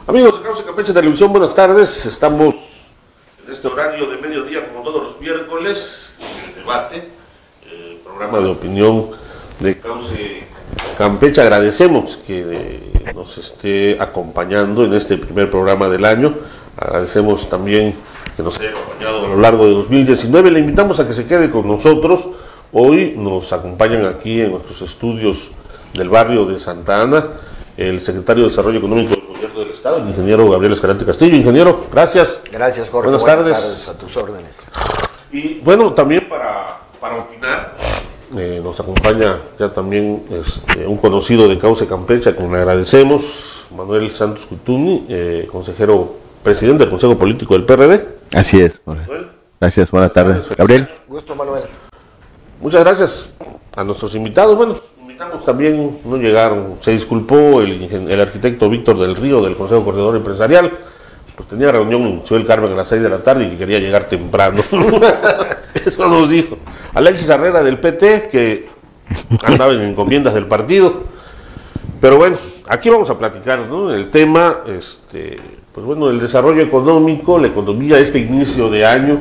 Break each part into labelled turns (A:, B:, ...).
A: Amigos de Causa Campeche Televisión, buenas tardes. Estamos en este horario de mediodía, como todos los miércoles, en el debate, programa de opinión de Causa Campeche. Agradecemos que nos esté acompañando en este primer programa del año. Agradecemos también que nos haya acompañado a lo largo de 2019. Le invitamos a que se quede con nosotros. Hoy nos acompañan aquí en nuestros estudios del barrio de Santa Ana el secretario de Desarrollo Económico del Gobierno del Estado, el ingeniero Gabriel Escalante Castillo. Ingeniero, gracias.
B: Gracias, Jorge.
A: Buenas tardes.
B: A tus órdenes.
A: Y bueno, también para opinar, nos acompaña ya también un conocido de Causa Campeche, a quien le agradecemos, Manuel Santos Cutuni, consejero presidente del Consejo Político del PRD.
C: Así es, Jorge. Gracias, buenas tardes. Gabriel.
B: Gusto, Manuel.
A: Muchas gracias a nuestros invitados. Bueno, invitamos también, no llegaron, se disculpó el arquitecto Víctor del Río del Consejo Coordinador Empresarial, pues tenía reunión en Ciudad del Carmen a las 6 de la tarde y que quería llegar temprano. Eso nos dijo. Alexis Herrera del PT, que andaba en encomiendas del partido. Pero bueno, aquí vamos a platicar, ¿no? El tema, pues bueno, el desarrollo económico, la economía, este inicio de año,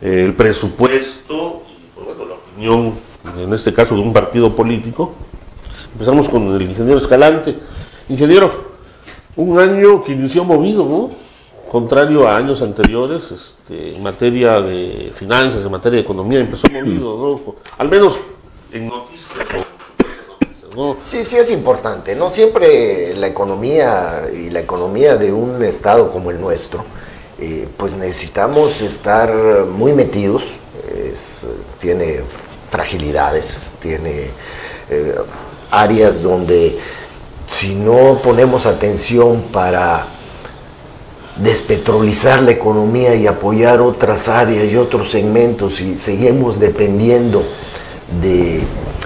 A: el presupuesto, pues bueno, la opinión, en este caso de un partido político. Empezamos con el ingeniero Escalante. Ingeniero, un año que inició movido, ¿no? Contrario a años anteriores, en materia de finanzas, en materia de economía, empezó movido, ¿no? Al menos en noticias ¿no?
B: Sí, es importante, ¿no? Siempre la economía y la economía de un estado como el nuestro, pues necesitamos estar muy metidos, tiene fragilidades, tiene áreas donde si no ponemos atención para despetrolizar la economía y apoyar otras áreas y otros segmentos y seguimos dependiendo de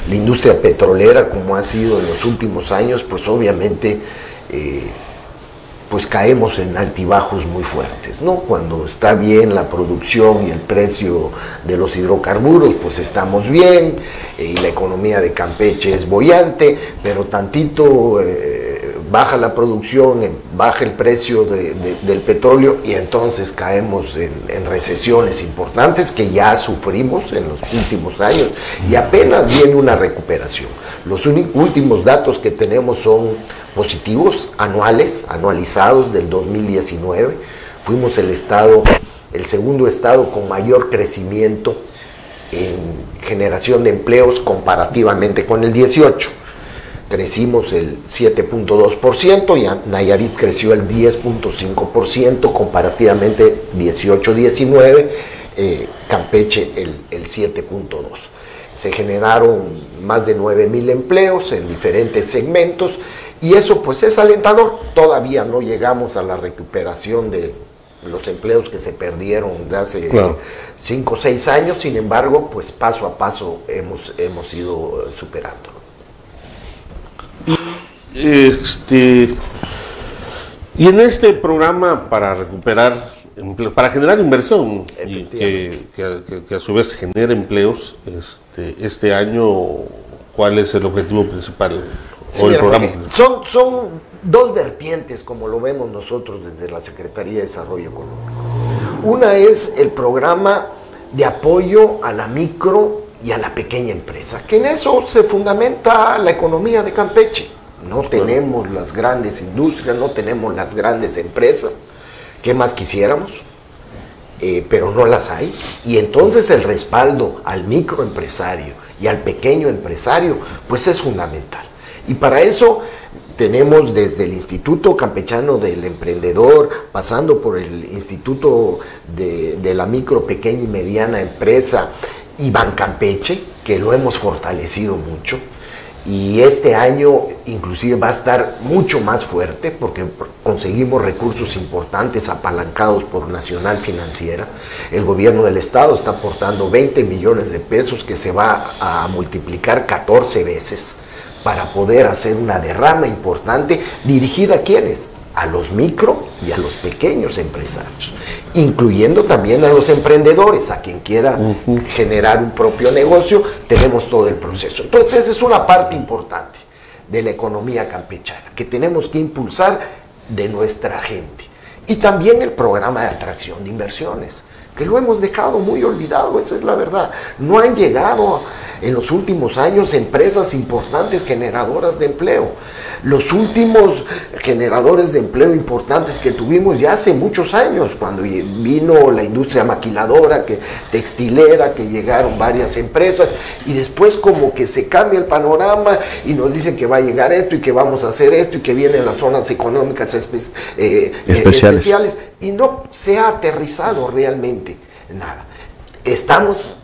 B: la industria petrolera como ha sido en los últimos años, pues obviamente pues caemos en altibajos muy fuertes, ¿no? Cuando está bien la producción y el precio de los hidrocarburos, pues estamos bien, y la economía de Campeche es boyante, pero tantito baja la producción, baja el precio del petróleo y entonces caemos en recesiones importantes que ya sufrimos en los últimos años y apenas viene una recuperación. Los últimos datos que tenemos son positivos, anualizados del 2019. Fuimos el segundo estado con mayor crecimiento en generación de empleos comparativamente con el 18. Crecimos el 7.2% y Nayarit creció el 10.5%, comparativamente 18-19, Campeche el 7.2%. Se generaron más de 9,000 empleos en diferentes segmentos y eso pues es alentador. Todavía no llegamos a la recuperación de los empleos que se perdieron de hace 5 o 6 años, sin embargo pues paso a paso hemos ido superando.
A: Y en este programa para recuperar, para generar inversión y que a su vez genere empleos, este año, ¿cuál es el objetivo principal?
B: Sí,
A: o el programa?
B: Son dos vertientes como lo vemos nosotros desde la Secretaría de Desarrollo Económico. Una es el programa de apoyo a la micro y a la pequeña empresa, que en eso se fundamenta la economía de Campeche. No tenemos las grandes industrias, no tenemos las grandes empresas, ¿qué más quisiéramos? Pero no las hay, y entonces el respaldo al microempresario y al pequeño empresario pues es fundamental, y para eso tenemos desde el Instituto Campechano del Emprendedor, pasando por el Instituto de la Micro, Pequeña y Mediana Empresa y Bancampeche, que lo hemos fortalecido mucho. Y este año inclusive va a estar mucho más fuerte porque conseguimos recursos importantes apalancados por Nacional Financiera. El gobierno del estado está aportando 20 millones de pesos que se va a multiplicar 14 veces para poder hacer una derrama importante dirigida a ¿quiénes? A los micro y a los pequeños empresarios, incluyendo también a los emprendedores, a quien quiera generar un propio negocio. Tenemos todo el proceso. Entonces es una parte importante de la economía campechana que tenemos que impulsar de nuestra gente. Y también el programa de atracción de inversiones, que lo hemos dejado muy olvidado, esa es la verdad. No han llegado en los últimos años empresas importantes generadoras de empleo. Los últimos generadores de empleo importantes que tuvimos ya hace muchos años, cuando vino la industria maquiladora, textilera, que llegaron varias empresas, y después como que se cambia el panorama y nos dicen que va a llegar esto y que vamos a hacer esto y que vienen las zonas económicas especiales, y no se ha aterrizado realmente nada. Estamos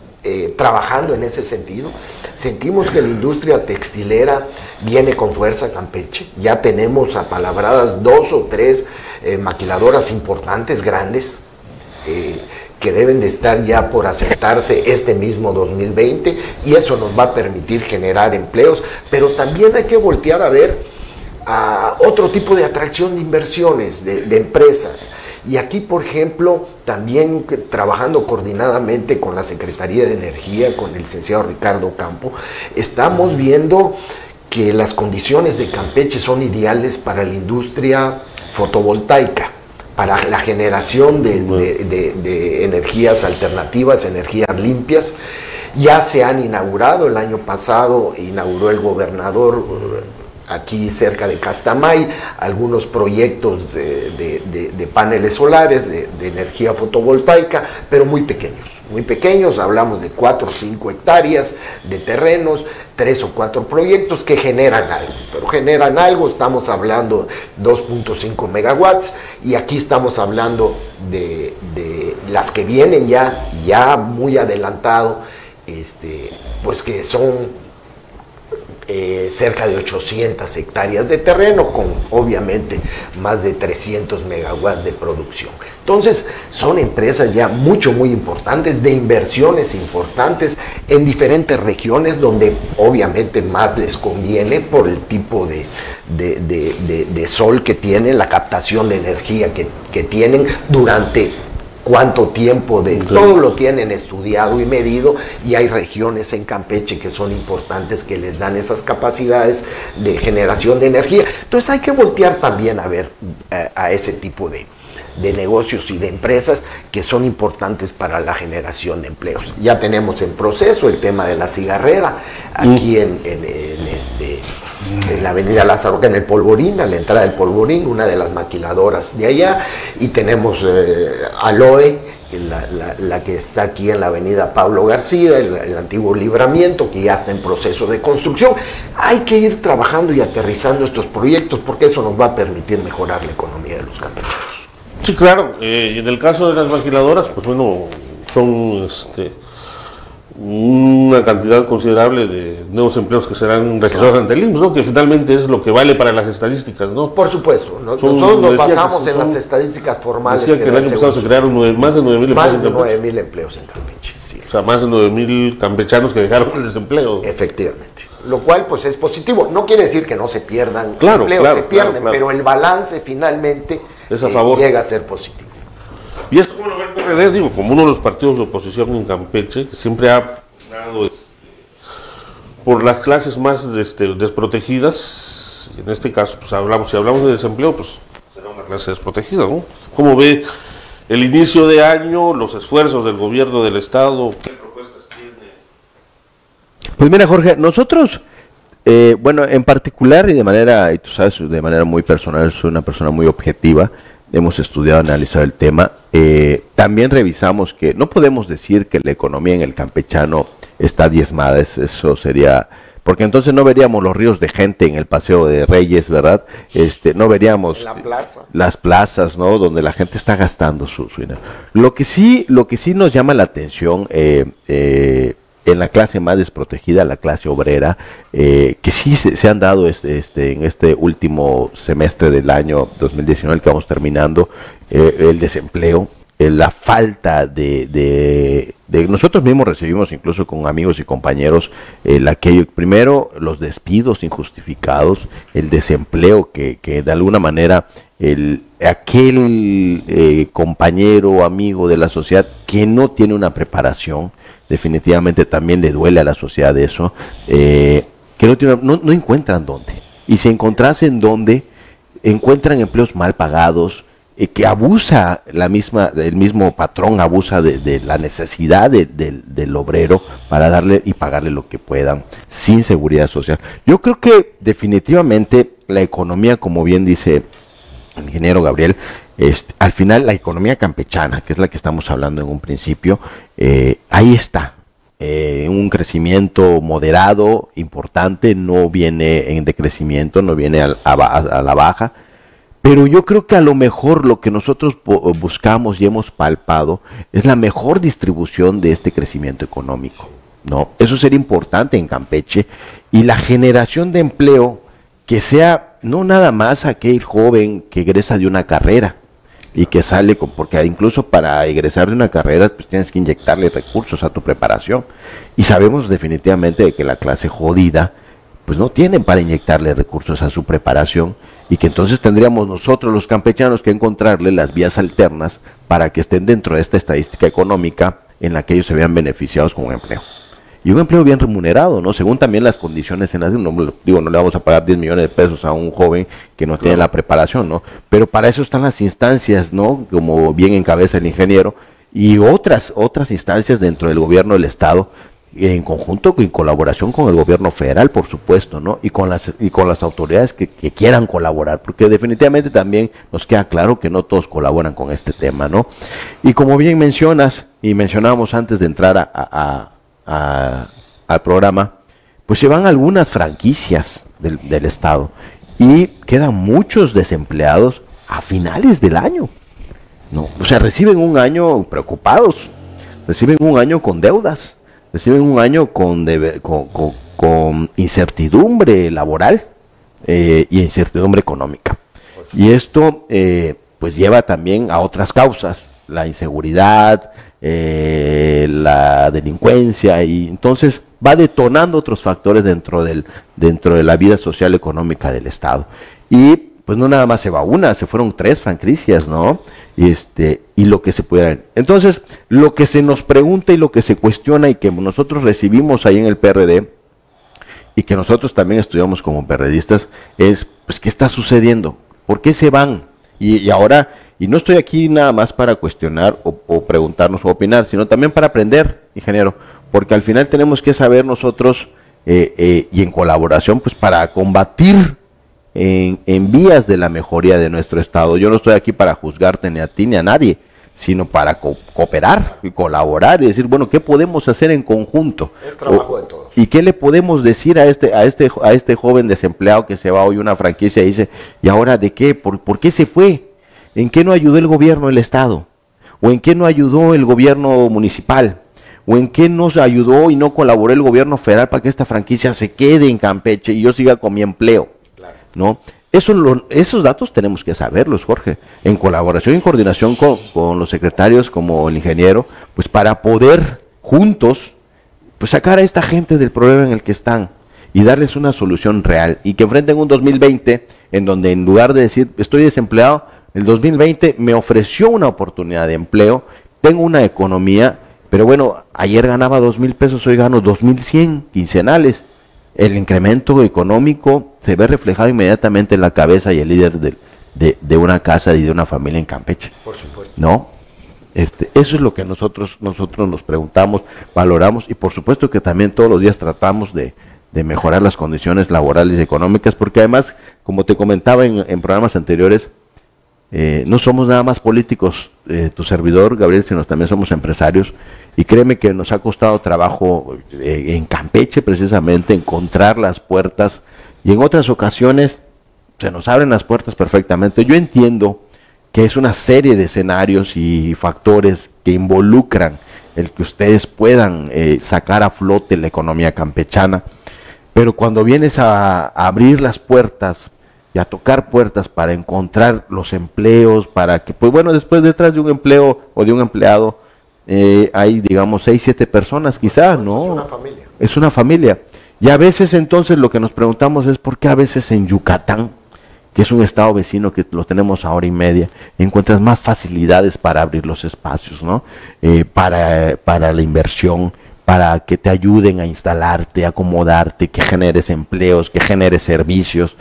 B: trabajando en ese sentido. Sentimos que la industria textilera viene con fuerza a Campeche. Ya tenemos apalabradas 2 o 3 maquiladoras importantes, grandes, que deben de estar ya por asentarse este mismo 2020, y eso nos va a permitir generar empleos, pero también hay que voltear a ver a otro tipo de atracción de inversiones, de empresas. Y aquí, por ejemplo, también trabajando coordinadamente con la Secretaría de Energía, con el licenciado Ricardo Campo, estamos viendo que las condiciones de Campeche son ideales para la industria fotovoltaica, para la generación de energías alternativas, energías limpias. Ya se han inaugurado, el año pasado inauguró el gobernador aquí cerca de Castamay algunos proyectos de paneles solares, de energía fotovoltaica, pero muy pequeños, hablamos de 4 o 5 hectáreas de terrenos, 3 o 4 proyectos que generan algo, estamos hablando 2.5 megawatts, y aquí estamos hablando de las que vienen ya muy adelantado, pues que son cerca de 800 hectáreas de terreno, con obviamente más de 300 megawatts de producción. Entonces son empresas ya muy importantes, de inversiones importantes en diferentes regiones, donde obviamente más les conviene por el tipo de sol que tienen, la captación de energía que tienen durante cuánto tiempo, todo lo tienen estudiado y medido, y hay regiones en Campeche que son importantes, que les dan esas capacidades de generación de energía. Entonces hay que voltear también a ver a ese tipo de negocios y de empresas que son importantes para la generación de empleos. Ya tenemos en proceso el tema de la cigarrera, aquí en la avenida Lázaro, en el Polvorín, a la entrada del Polvorín, una de las maquiladoras de allá, y tenemos Aloe, la que está aquí en la avenida Pablo García, el antiguo Libramiento, que ya está en proceso de construcción. Hay que ir trabajando y aterrizando estos proyectos, porque eso nos va a permitir mejorar la economía de los campechanos.
A: Sí, claro, y en el caso de las maquiladoras, pues bueno, son una cantidad considerable de nuevos empleos que serán registrados ante el IMSS, ¿no? Que finalmente es lo que vale para las estadísticas, ¿no?
B: Por supuesto, nosotros nos basamos en las estadísticas formales.
A: Decía que el año pasado se crearon más de 9,000 empleos.
B: Más de 9,000 empleos en Campeche, sí.
A: O sea, más de 9,000 campechanos que dejaron el desempleo.
B: Efectivamente. Lo cual pues es positivo. No quiere decir que no se pierdan empleos, se pierden, pero el balance finalmente
A: es a favor.
B: Llega a ser positivo.
A: Y esto, como lo ve el PRD, digo, como uno de los partidos de oposición en Campeche, que siempre ha dado por las clases más desprotegidas. En este caso, pues si hablamos de desempleo, pues será una clase desprotegida, ¿no? ¿Cómo ve el inicio de año, los esfuerzos del gobierno del Estado? ¿Qué propuestas tiene?
C: Pues mira, Jorge, nosotros, bueno, en particular y tú sabes, de manera muy personal, soy una persona muy objetiva. Hemos estudiado, analizado el tema. También revisamos que no podemos decir que la economía en el campechano está diezmada. Eso sería, porque entonces no veríamos los ríos de gente en el Paseo de Reyes, ¿verdad? No veríamos las plazas, ¿no? Donde la gente está gastando su dinero. Lo que sí nos llama la atención en la clase más desprotegida, la clase obrera, que sí se han dado en este último semestre del año 2019, que vamos terminando, el desempleo, la falta de nosotros mismos recibimos, incluso con amigos y compañeros, primero los despidos injustificados, el desempleo que de alguna manera aquel compañero o amigo de la sociedad que no tiene una preparación, definitivamente también le duele a la sociedad eso, que no encuentran dónde. Y si encontrasen dónde, encuentran empleos mal pagados, que abusa el mismo patrón abusa de la necesidad del obrero para darle y pagarle lo que puedan, sin seguridad social. Yo creo que definitivamente la economía, como bien dice el ingeniero Gabriel, al final la economía campechana, que es la que estamos hablando en un principio, ahí está. Un crecimiento moderado, importante, no viene en decrecimiento, no viene a la baja, pero yo creo que a lo mejor lo que nosotros buscamos y hemos palpado es la mejor distribución de este crecimiento económico, ¿no? Eso sería importante en Campeche, y la generación de empleo que sea no nada más aquel joven que egresa de una carrera y que sale porque incluso para egresar de una carrera pues tienes que inyectarle recursos a tu preparación, y sabemos definitivamente de que la clase jodida pues no tienen para inyectarle recursos a su preparación, y que entonces tendríamos nosotros los campechanos que encontrarle las vías alternas para que estén dentro de esta estadística económica en la que ellos se vean beneficiados con un empleo. Y un empleo bien remunerado, ¿no? Según también las condiciones en las... No le vamos a pagar 10 millones de pesos a un joven que no tiene la preparación, ¿no? Pero para eso están las instancias, ¿no? Como bien encabeza el ingeniero, y otras instancias dentro del gobierno del Estado, en conjunto y en colaboración con el gobierno federal, por supuesto, ¿no? Y con las autoridades que quieran colaborar, porque definitivamente también nos queda claro que no todos colaboran con este tema, ¿no? Y como bien mencionas, y mencionábamos antes de entrar al programa, pues se van algunas franquicias del Estado y quedan muchos desempleados a finales del año, ¿no? O sea, reciben un año preocupados, reciben un año con deudas, reciben un año con incertidumbre laboral y incertidumbre económica. Y esto pues lleva también a otras causas, la inseguridad, la delincuencia, y entonces va detonando otros factores dentro de la vida social económica del Estado. Y pues no nada más se va una, se fueron 3 franquicias, ¿no? Y lo que se puede... Entonces, lo que se nos pregunta y lo que se cuestiona y que nosotros recibimos ahí en el PRD, y que nosotros también estudiamos como PRDistas, es, pues, ¿qué está sucediendo? ¿Por qué se van? Y ahora, y no estoy aquí nada más para cuestionar o preguntarnos o opinar, sino también para aprender, ingeniero, porque al final tenemos que saber nosotros, y en colaboración, pues, para combatir en vías de la mejoría de nuestro Estado. Yo no estoy aquí para juzgarte ni a ti ni a nadie, sino para cooperar y colaborar y decir, bueno, ¿qué podemos hacer en conjunto?
B: Es trabajo de todos.
C: ¿Y qué le podemos decir a este joven desempleado que se va hoy a una franquicia y dice, ¿y ahora de qué? ¿Por qué se fue? ¿En qué no ayudó el gobierno del Estado? ¿O en qué no ayudó el gobierno municipal? ¿O en qué nos ayudó y no colaboró el gobierno federal para que esta franquicia se quede en Campeche y yo siga con mi empleo? ¿No? Esos datos tenemos que saberlos, Jorge, en colaboración y en coordinación con los secretarios como el ingeniero, pues para poder juntos pues sacar a esta gente del problema en el que están y darles una solución real, y que enfrenten un 2020 en donde en lugar de decir estoy desempleado, el 2020 me ofreció una oportunidad de empleo, tengo una economía, pero bueno, ayer ganaba 2,000 pesos, hoy gano 2,100 quincenales. El incremento económico se ve reflejado inmediatamente en la cabeza y el líder de una casa y de una familia en Campeche.
B: Por supuesto.
C: ¿No? Eso es lo que nosotros nos preguntamos, valoramos, y por supuesto que también todos los días tratamos de mejorar las condiciones laborales y económicas, porque además, como te comentaba en programas anteriores, no somos nada más políticos, tu servidor, Gabriel, sino también somos empresarios, y créeme que nos ha costado trabajo en Campeche precisamente encontrar las puertas, y en otras ocasiones se nos abren las puertas perfectamente. Yo entiendo que es una serie de escenarios y factores que involucran el que ustedes puedan sacar a flote la economía campechana, pero cuando vienes a abrir las puertas y a tocar puertas para encontrar los empleos, para que, pues bueno, después detrás de un empleo o de un empleado hay, digamos, 6, 7 personas quizás, ¿no?
B: Es una familia.
C: Es una familia. Y a veces entonces lo que nos preguntamos es por qué a veces en Yucatán, que es un estado vecino que lo tenemos a hora y media, encuentras más facilidades para abrir los espacios, ¿no? Para la inversión, para que te ayuden a instalarte, a acomodarte, que generes empleos, que generes servicios.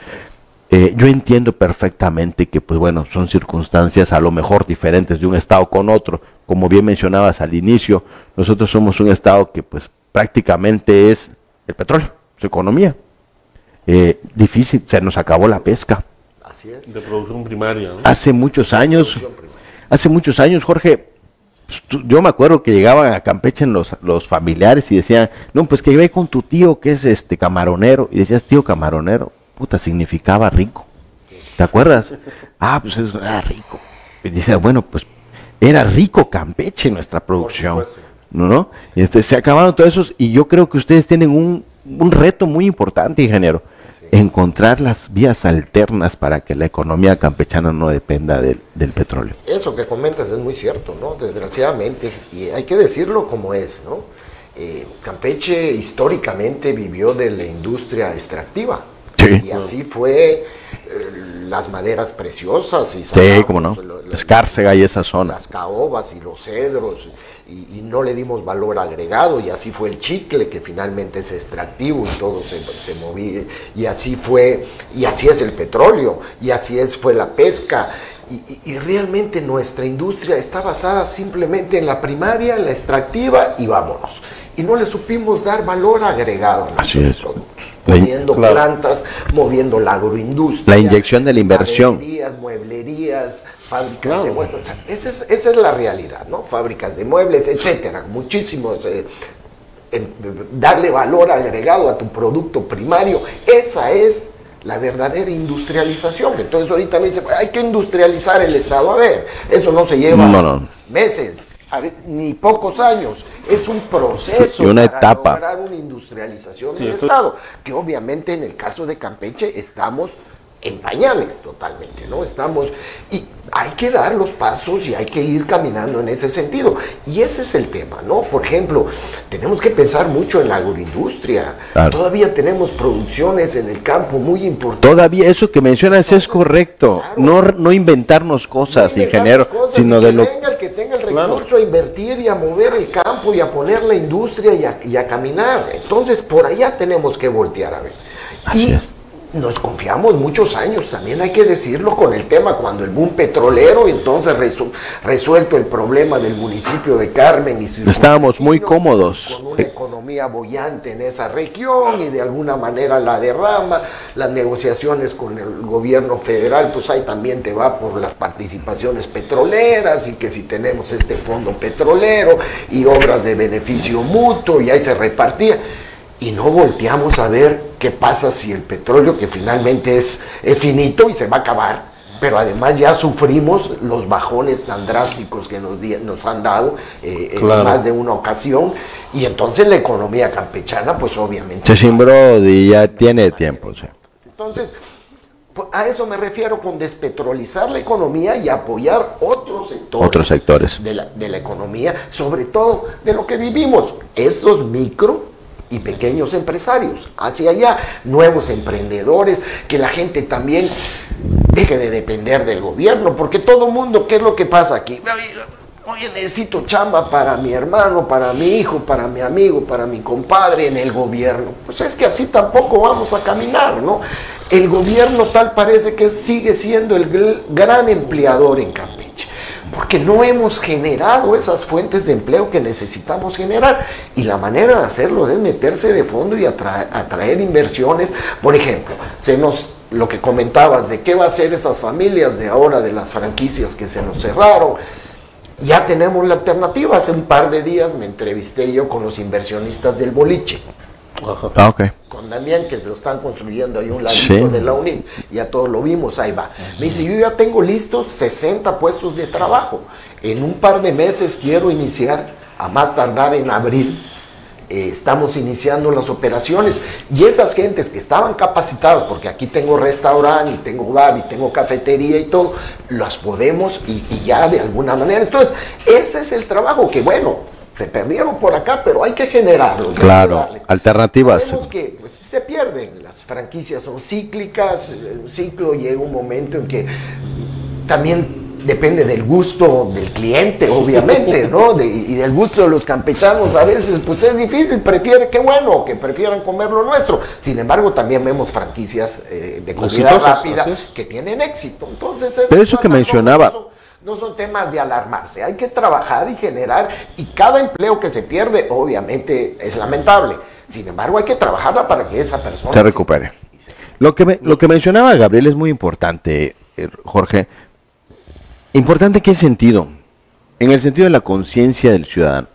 C: Yo entiendo perfectamente que, pues bueno, son circunstancias a lo mejor diferentes de un estado con otro. Como bien mencionabas al inicio, nosotros somos un estado que pues prácticamente es el petróleo, su economía. Difícil, se nos acabó la pesca.
B: Así es.
A: De producción primaria, ¿no?
C: Hace muchos años, Jorge, yo me acuerdo que llegaban a Campeche los familiares y decían, no, pues que ve con tu tío que es camaronero, y decías, tío camaronero, puta, significaba rico, ¿te acuerdas? Ah, pues eso era rico. Y decías, bueno, pues era rico Campeche nuestra producción, ¿no? Y entonces se acabaron todos esos, y yo creo que ustedes tienen un reto muy importante, ingeniero, encontrar las vías alternas para que la economía campechana no dependa del petróleo.
B: Eso que comentas es muy cierto, ¿no? Desgraciadamente, y hay que decirlo como es, ¿no? Campeche históricamente vivió de la industria extractiva.
C: Sí.
B: Y así fue las maderas preciosas. Y
C: sí, cómo no. Escárcega y esa zona.
B: Las caobas y los cedros. Y no le dimos valor agregado, y así fue el chicle, que finalmente es extractivo y todo se movía, y así fue, y así es el petróleo, y así fue la pesca, y realmente nuestra industria está basada simplemente en la primaria, en la extractiva, y vámonos. Y no le supimos dar valor agregado a nuestros productos, moviendo plantas, moviendo la agroindustria,
C: la inyección de la inversión,
B: mueblerías, fábricas de muebles, o sea, esa es la realidad, ¿no? Fábricas de muebles, etcétera, muchísimos, darle valor agregado a tu producto primario, esa es la verdadera industrialización. Entonces ahorita me dicen, hay que industrializar el Estado. A ver, eso no se lleva meses, ni pocos años, es un proceso
C: y una
B: para
C: etapa.
B: lograr una industrialización del Estado, que obviamente en el caso de Campeche estamos en pañales totalmente, ¿no? Y hay que dar los pasos y hay que ir caminando en ese sentido. Y ese es el tema, ¿no? Por ejemplo, tenemos que pensar mucho en la agroindustria. Claro. Todavía tenemos producciones en el campo muy importantes.
C: Todavía eso que mencionas es correcto. Claro. No inventarnos cosas, ingeniero, sino de lo...
B: El que tenga el recurso a invertir y a mover el campo y a poner la industria y a caminar. Entonces, por allá tenemos que voltear a ver.
C: Así es.
B: Nos confiamos muchos años, también hay que decirlo, con el tema cuando el boom petrolero, entonces resuelto el problema del municipio de Carmen y
C: estábamos muy cómodos
B: con una economía boyante en esa región, y de alguna manera la derrama, las negociaciones con el gobierno federal, pues ahí también te va por las participaciones petroleras, y que si tenemos este fondo petrolero y obras de beneficio mutuo, y ahí se repartía. Y no volteamos a ver qué pasa si el petróleo, que finalmente es finito y se va a acabar, pero además ya sufrimos los bajones tan drásticos que nos han dado en más de una ocasión, y entonces la economía campechana pues obviamente
C: se cimbró y ya tiene tiempo. Sí.
B: Entonces, a eso me refiero con despetrolizar la economía y apoyar otros sectores de la economía, sobre todo de lo que vivimos, esos micro y pequeños empresarios, hacia allá, nuevos emprendedores, que la gente también deje de depender del gobierno, porque todo mundo, ¿qué es lo que pasa aquí? Oye, necesito chamba para mi hermano, para mi hijo, para mi amigo, para mi compadre en el gobierno. Pues es que así tampoco vamos a caminar, ¿no? El gobierno tal parece que sigue siendo el gran empleador en Campeche, porque no hemos generado esas fuentes de empleo que necesitamos generar, y la manera de hacerlo es meterse de fondo y atraer inversiones. Por ejemplo, lo que comentabas de qué va a hacer esas familias de ahora, de las franquicias que se nos cerraron. Ya tenemos la alternativa. Hace un par de días me entrevisté yo con los inversionistas del boliche.
C: Okay.
B: Con Damián, que se lo están construyendo ahí un ladito de la UNID, ya todos lo vimos, ahí va. Me dice, yo ya tengo listos 60 puestos de trabajo, en un par de meses quiero iniciar, a más tardar en abril, estamos iniciando las operaciones, y esas gentes que estaban capacitadas, porque aquí tengo restaurante, y tengo bar, y tengo cafetería y todo, las podemos, y ya de alguna manera. Entonces, ese es el trabajo que, bueno, se perdieron por acá, pero hay que generarlos.
C: Claro, alternativas.
B: Sabemos que pues, se pierden, las franquicias son cíclicas, un ciclo llega un momento en que también depende del gusto del cliente, obviamente, ¿no? Y del gusto de los campechanos a veces, pues es difícil, qué bueno, que prefieran comer lo nuestro. Sin embargo, también vemos franquicias de comida rápida que tienen éxito. Entonces,
C: pero eso que mencionaba...
B: No son temas de alarmarse, hay que trabajar y generar, y cada empleo que se pierde, obviamente, es lamentable. Sin embargo, hay que trabajarla para que esa persona
C: se recupere. Lo que mencionaba Gabriel es muy importante, Jorge. ¿Importante en qué sentido? En el sentido de la conciencia del ciudadano.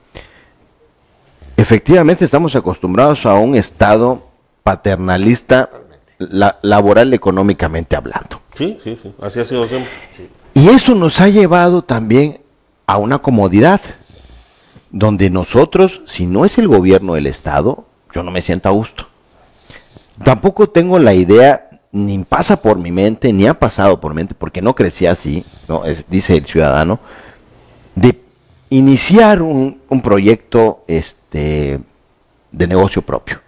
C: Efectivamente estamos acostumbrados a un Estado paternalista, laboral, económicamente hablando.
A: Sí, así ha sido siempre. Sí.
C: Y eso nos ha llevado también a una comodidad, donde nosotros, si no es el gobierno del Estado, yo no me siento a gusto. Tampoco tengo la idea, ni pasa por mi mente, ni ha pasado por mi mente, porque no crecí así, ¿no? Dice el ciudadano, de iniciar un proyecto de negocio propio,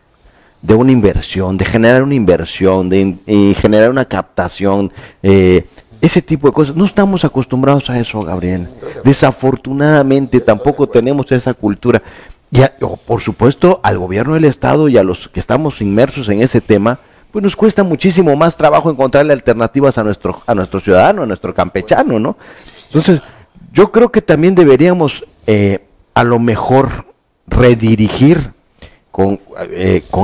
C: de una inversión, de generar una inversión, de generar una captación, ese tipo de cosas. No estamos acostumbrados a eso, Gabriel. Desafortunadamente tampoco tenemos esa cultura. Y por supuesto, al gobierno del Estado y a los que estamos inmersos en ese tema, pues nos cuesta muchísimo más trabajo encontrarle alternativas a nuestro ciudadano, a nuestro campechano, ¿no? Entonces, yo creo que también deberíamos a lo mejor redirigir con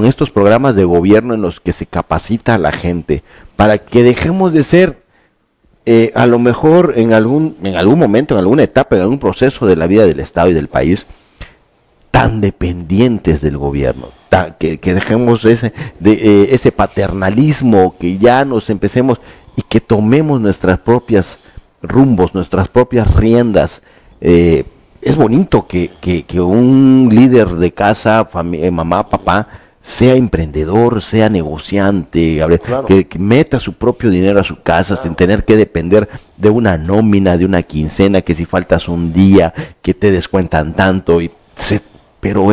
C: estos programas de gobierno en los que se capacita a la gente, para que dejemos de ser a lo mejor en algún momento, en alguna etapa, en algún proceso de la vida del Estado y del país, tan dependientes del gobierno, que dejemos ese paternalismo, que ya nos empecemos y que tomemos nuestras propias rumbos, nuestras propias riendas. Es bonito que un líder de casa, mamá, papá, sea emprendedor, sea negociante, Gabriel, claro, que meta su propio dinero a su casa, claro, sin tener que depender de una nómina, de una quincena, que si faltas un día, que te descuentan tanto. Pero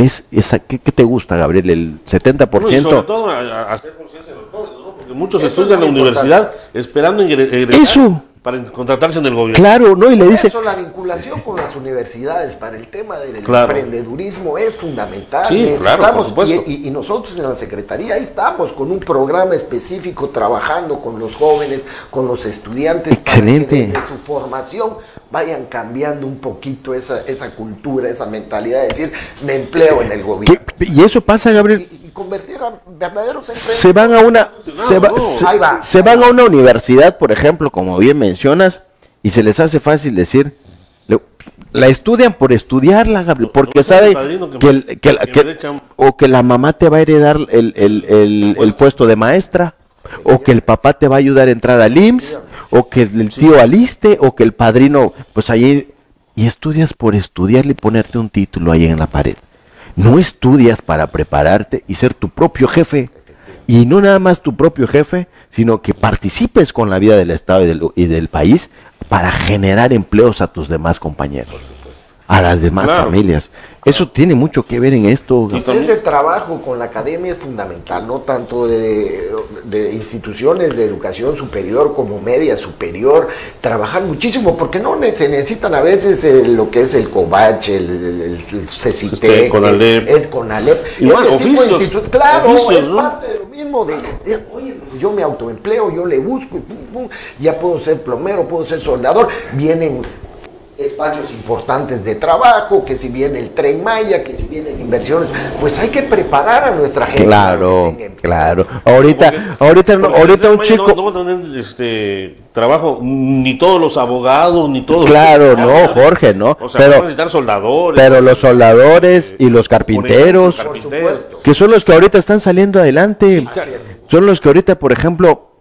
C: ¿qué te gusta, Gabriel? El 70%.
A: Bueno, y sobre todo hacer conciencia de los jóvenes, ¿no? Porque muchos estudian en la universidad esperando ingresar para contratarse en el gobierno.
C: Claro, ¿no? Y le dice...
B: Eso, la vinculación con las universidades para el tema del emprendedurismo es fundamental.
A: Sí, claro, por supuesto.
B: Y nosotros en la Secretaría ahí estamos con un programa específico trabajando con los jóvenes, con los estudiantes.
C: Excelente.
B: Para que desde su formación vayan cambiando un poquito esa cultura, esa mentalidad de decir, me empleo en el gobierno.
C: Y eso pasa, Gabriel.
B: Y convertir a verdaderos emprendedores.
C: Se van a una universidad, por ejemplo, como bien mencionas, y se les hace fácil decir, la estudian por estudiarla, Gabriel, porque sabe que la mamá te va a heredar el puesto de maestra, o que el papá te va a ayudar a entrar al IMSS, o que el tío aliste, o que el padrino, pues ahí, y estudias por estudiarle y ponerte un título ahí en la pared. No estudias para prepararte y ser tu propio jefe, y no nada más tu propio jefe, sino que participes con la vida del Estado y del país para generar empleos a tus demás compañeros, a las demás familias. Eso tiene mucho que ver en esto.
B: Pues ese trabajo con la academia es fundamental, no tanto de instituciones de educación superior como media superior, trabajar muchísimo, porque no se necesitan a veces lo que es el COVACH, el CECITEC, el CONALEP,
A: oficios,
B: claro,
A: oficios,
B: es parte de lo mismo, oye, yo me autoempleo, yo le busco, y ya puedo ser plomero, puedo ser soldador, vienen espacios importantes de trabajo, que si viene el Tren Maya, que si vienen inversiones, pues hay que preparar a nuestra gente.
C: Claro. Ahorita un chico
A: no va a tener trabajo ni todos los abogados ni todos.
C: Claro, no, Jorge, no.
A: O sea, pero necesitar soldadores.
C: Pero los soldadores y los carpinteros, que son los que ahorita están saliendo adelante, son los que ahorita, por ejemplo,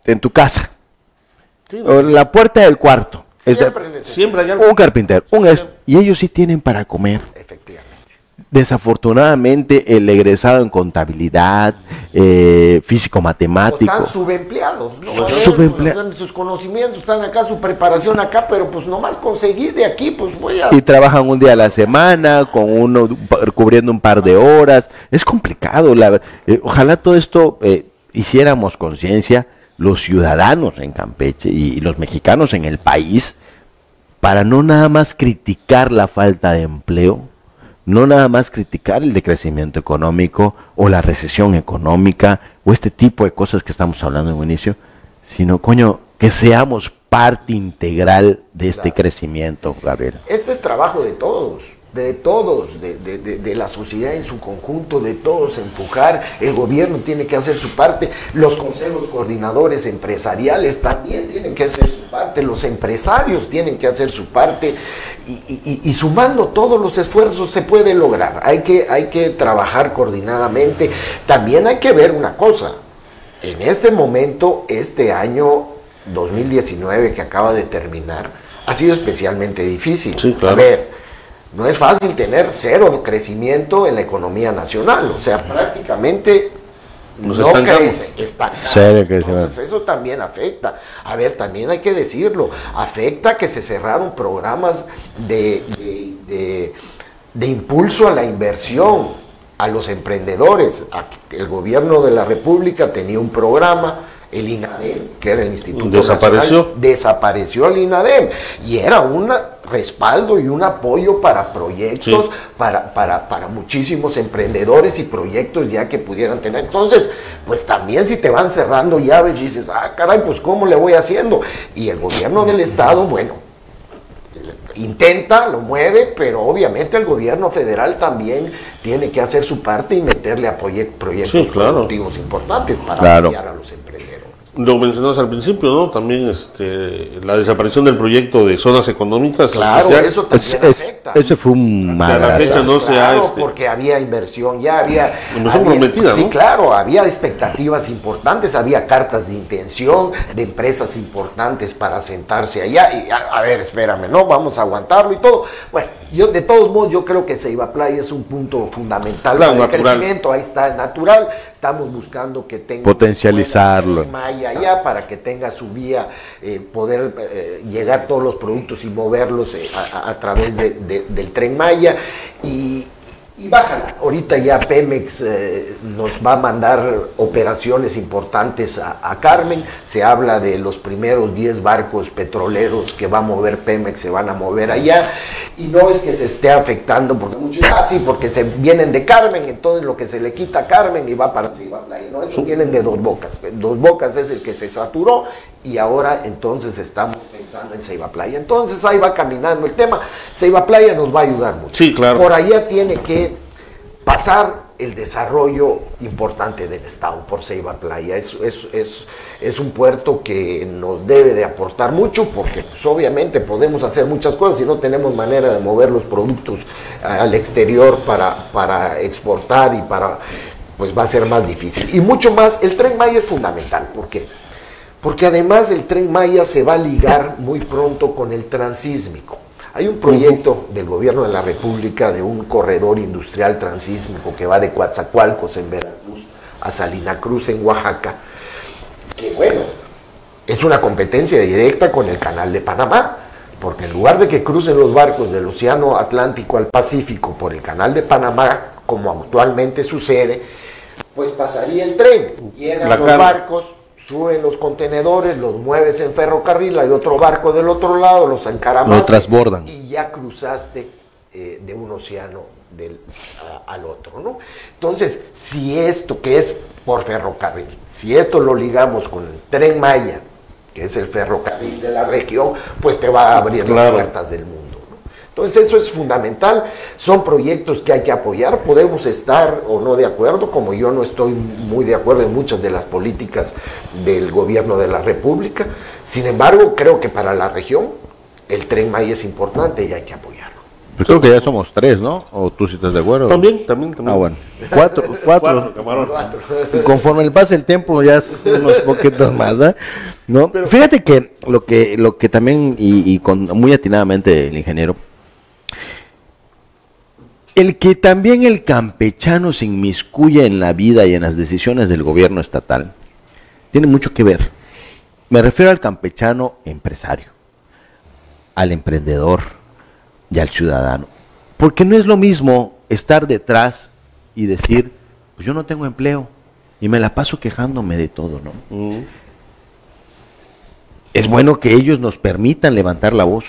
C: en tu casa, la puerta del cuarto.
A: Siempre hay
C: un carpintero, y ellos sí tienen para comer.
B: Efectivamente.
C: Desafortunadamente el egresado en contabilidad, físico-matemático,
B: están subempleados, ¿no? Sus conocimientos están acá, su preparación acá, pero pues nomás conseguí de aquí, pues voy a...
C: Y trabajan un día a la semana, cubriendo un par de horas. Es complicado, ojalá todo esto hiciéramos conciencia, los ciudadanos en Campeche y los mexicanos en el país para no nada más criticar la falta de empleo, no nada más criticar el decrecimiento económico o la recesión económica o este tipo de cosas que estamos hablando en un inicio, sino, coño, que seamos parte integral de este crecimiento, Gabriel.
B: Este es trabajo de todos, de la sociedad en su conjunto, de todos empujar. El gobierno tiene que hacer su parte, los consejos coordinadores empresariales también tienen que hacer su parte, los empresarios tienen que hacer su parte, y sumando todos los esfuerzos se puede lograr. Hay que trabajar coordinadamente. También hay que ver una cosa, en este momento, este año 2019 que acaba de terminar, ha sido especialmente difícil.
A: Sí, claro.
B: A ver, no es fácil tener cero de crecimiento en la economía nacional, o sea, prácticamente
A: nos
B: no
A: estancamos.
B: crece, estancamos.
C: Cero crecimiento.
B: Entonces eso también afecta. A ver, también hay que decirlo, afecta que se cerraron programas de impulso a la inversión, a los emprendedores. El gobierno de la República tenía un programa, el INADEM, que era el Instituto Nacional, desapareció el INADEM, y era un respaldo y un apoyo para proyectos, sí, para muchísimos emprendedores y proyectos ya que pudieran tener. Entonces, pues también si te van cerrando llaves, dices, caray, pues ¿cómo le voy haciendo? Y el gobierno del estado, bueno, intenta, lo mueve, pero obviamente el gobierno federal también tiene que hacer su parte y meterle a proyectos, sí, claro, productivos importantes para apoyar a los emprendedores.
A: Lo mencionabas al principio, ¿no? También la desaparición del proyecto de zonas económicas.
B: Claro, eso también afecta.
C: Ese fue un
A: mal. A la fecha no se ha...
B: porque había inversión, ya había...
A: Inversión prometida, ¿no?
B: Sí, claro, había expectativas importantes, había cartas de intención de empresas importantes para sentarse allá y, a ver, espérame, ¿no? Vamos a aguantarlo y todo. Bueno, yo de todos modos, yo creo que Ceiba Playa es un punto fundamental para el crecimiento, ahí está el natural. Estamos buscando que tenga
C: potencializarlo
B: allá para que tenga su vía, poder llegar todos los productos y moverlos a través del Tren Maya y bájala. Ahorita ya Pemex nos va a mandar operaciones importantes a Carmen. Se habla de los primeros 10 barcos petroleros que va a mover Pemex, se van a mover allá, y no es que se esté afectando, porque muchos sí, porque se vienen de Carmen, entonces lo que se le quita a Carmen y va para Ceiba Playa, no, eso vienen de Dos Bocas. Dos Bocas es el que se saturó y ahora entonces estamos pensando en Ceiba Playa. Entonces ahí va caminando el tema. Ceiba Playa nos va a ayudar mucho.
A: Sí, claro.
B: Por allá tiene que pasar el desarrollo importante del Estado por Ceiba Playa. Es un puerto que nos debe de aportar mucho, porque pues, obviamente podemos hacer muchas cosas y no tenemos manera de mover los productos al exterior para exportar, y pues va a ser más difícil. Y mucho más, el Tren Maya es fundamental. ¿Por qué? Porque además el Tren Maya se va a ligar muy pronto con el transísmico. Hay un proyecto del gobierno de la República de un corredor industrial transísmico que va de Coatzacoalcos en Veracruz a Salina Cruz en Oaxaca, que bueno, es una competencia directa con el Canal de Panamá, porque en lugar de que crucen los barcos del Océano Atlántico al Pacífico por el Canal de Panamá, como actualmente sucede, pues pasaría el tren, llegan los barcos, suben los contenedores, los mueves en ferrocarril, hay otro barco del otro lado, los encaramas,
C: lo transbordan
B: y ya cruzaste de un océano al otro, ¿no? Entonces, si esto que es por ferrocarril, si esto lo ligamos con el Tren Maya, que es el ferrocarril de la región, pues te va a abrir las puertas del mundo. Entonces eso es fundamental, son proyectos que hay que apoyar, podemos estar o no de acuerdo, como yo no estoy muy de acuerdo en muchas de las políticas del gobierno de la República. Sin embargo, creo que para la región el Tren Maya es importante y hay que apoyarlo.
C: Pues creo que ya somos 3, ¿no? ¿O tú sí estás de acuerdo?
A: También.
C: Ah, bueno. 4. Y conforme el pase el tiempo ya son unos poquitos más, ¿no? Pero fíjate que lo que también, y muy atinadamente el ingeniero, el que también el campechano se inmiscuye en la vida y en las decisiones del gobierno estatal, tiene mucho que ver. Me refiero al campechano empresario, al emprendedor y al ciudadano. Porque no es lo mismo estar detrás y decir, pues yo no tengo empleo y me la paso quejándome de todo, ¿no? es bueno que ellos nos permitan levantar la voz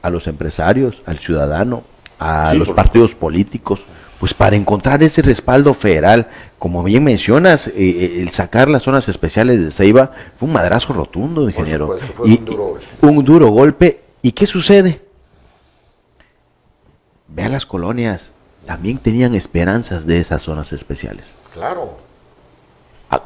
C: a los empresarios, al ciudadano, a los partidos políticos, pues para encontrar ese respaldo federal. Como bien mencionas, el sacar las zonas especiales de Ceiba fue un madrazo rotundo, ingeniero.
B: Por supuesto, fue
C: un duro golpe. ¿Y qué sucede? Vean, las colonias también tenían esperanzas de esas zonas especiales.
B: Claro.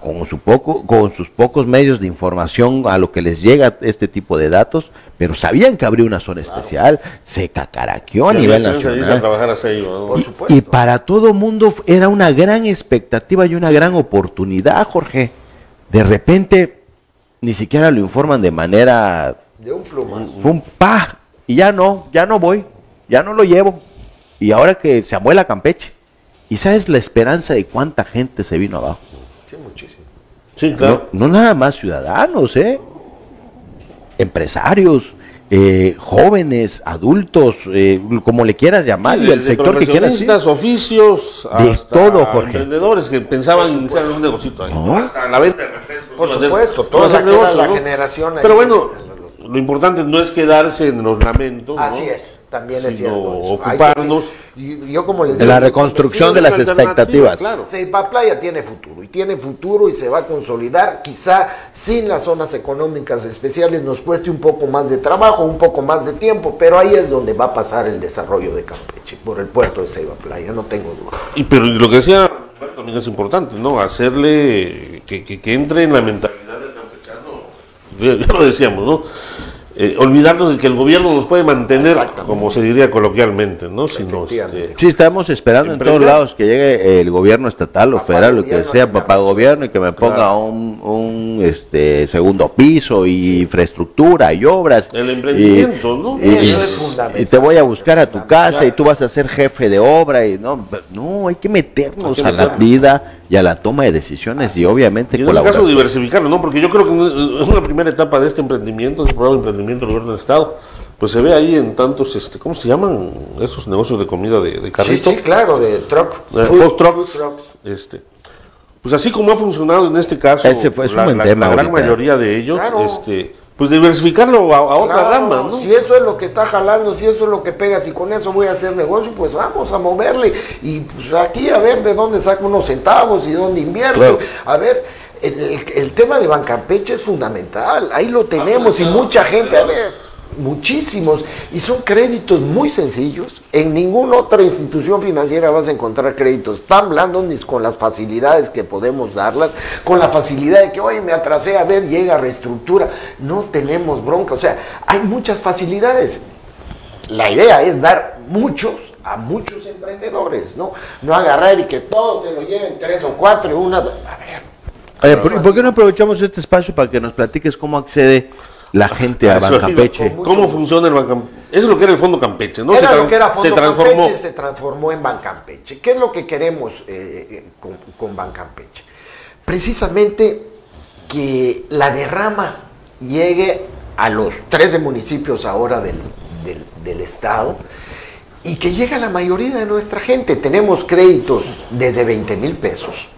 C: Con sus pocos medios de información a lo que les llega este tipo de datos, pero sabían que habría una zona especial, se cacaraqueó a nivel nacional.
A: Trabajar a Ceiba, ¿no?
B: Por supuesto.
C: Y para todo mundo era una gran expectativa y una gran oportunidad, Jorge. De repente, ni siquiera lo informan de manera...
B: De un plumazo.
C: Fue un y ya no voy, ya no lo llevo. Y ahora que se amuela Campeche. ¿Y sabes la esperanza de cuánta gente se vino abajo?
B: Sí, muchísimo.
A: Sí, claro.
C: No nada más ciudadanos, empresarios, jóvenes, adultos, como le quieras llamar, y el sector que quieras.
A: Oficios,
C: de
A: hasta
C: todo, Jorge.
A: Emprendedores que pensaban iniciar un negocito ahí.
C: ¿No?
A: Hasta la venta de refrescos.
B: Por supuesto, toda la generación ahí.
A: Pero bueno, lo importante no es quedarse en los lamentos.
B: Así
A: ¿no?
B: es. También es
A: Sino
B: cierto.
A: ocuparnos
B: Yo como les
C: de
B: digo,
C: la reconstrucción de las expectativas.
A: Claro.
B: Ceiba Playa tiene futuro y se va a consolidar. Quizá sin las zonas económicas especiales nos cueste un poco más de trabajo, un poco más de tiempo, pero ahí es donde va a pasar el desarrollo de Campeche, por el puerto de Ceiba Playa, no tengo duda.
A: Pero lo que decía también es importante, ¿no? Hacerle que entre en la mentalidad del campechano, ya lo decíamos, ¿no? Olvidarnos de que el gobierno nos puede mantener, como se diría coloquialmente, ¿no? Sino,
C: sí, estamos esperando en todos lados que llegue el gobierno estatal o federal, lo que sea, papá gobierno, y que me ponga un segundo piso y infraestructura y obras.
A: El emprendimiento, ¿no?
B: Eso es fundamental.
C: Y te voy a buscar a tu casa y tú vas a ser jefe de obra y no, hay que meternos a la vida y a la toma de decisiones y obviamente
A: y en ese caso diversificarlo, ¿no? Porque yo creo que en una primera etapa de este emprendimiento, este programa de emprendimiento del gobierno del Estado, pues se ve ahí en tantos, ¿cómo se llaman esos negocios de comida de carrito?
B: Sí, claro, de truck.
A: Food trucks. Pues así como ha funcionado en este caso, la gran mayoría de ellos,
B: claro.
A: Pues diversificarlo a otra rama, ¿no?
B: Si eso es lo que está jalando, si eso es lo que pega, si con eso voy a hacer negocio, pues vamos a moverle. Y pues aquí a ver de dónde saco unos centavos y dónde invierto. Claro. A ver, el tema de Bancampeche es fundamental. Ahí lo tenemos y mucha gente, a ver, muchísimos. Y son créditos muy sencillos. En ninguna otra institución financiera vas a encontrar créditos tan blandos ni con las facilidades que podemos darlas, con la facilidad de que, oye, me atrasé, a ver, llega reestructura. No tenemos bronca, o sea, hay muchas facilidades. La idea es dar a muchos emprendedores, ¿no? No agarrar y que todos se lo lleven 3 o 4 y una... A ver.
C: ¿Por qué no aprovechamos este espacio para que nos platiques cómo accede la gente a Bancampeche?
A: ¿Cómo funciona el Bancampeche? Eso es lo que era el Fondo Campeche, ¿no?
B: Era lo que era Fondo Campeche, se transformó en Bancampeche. ¿Qué es lo que queremos con Bancampeche? Precisamente que la derrama llegue a los 13 municipios ahora del Estado y que llegue a la mayoría de nuestra gente. Tenemos créditos desde 20,000 pesos.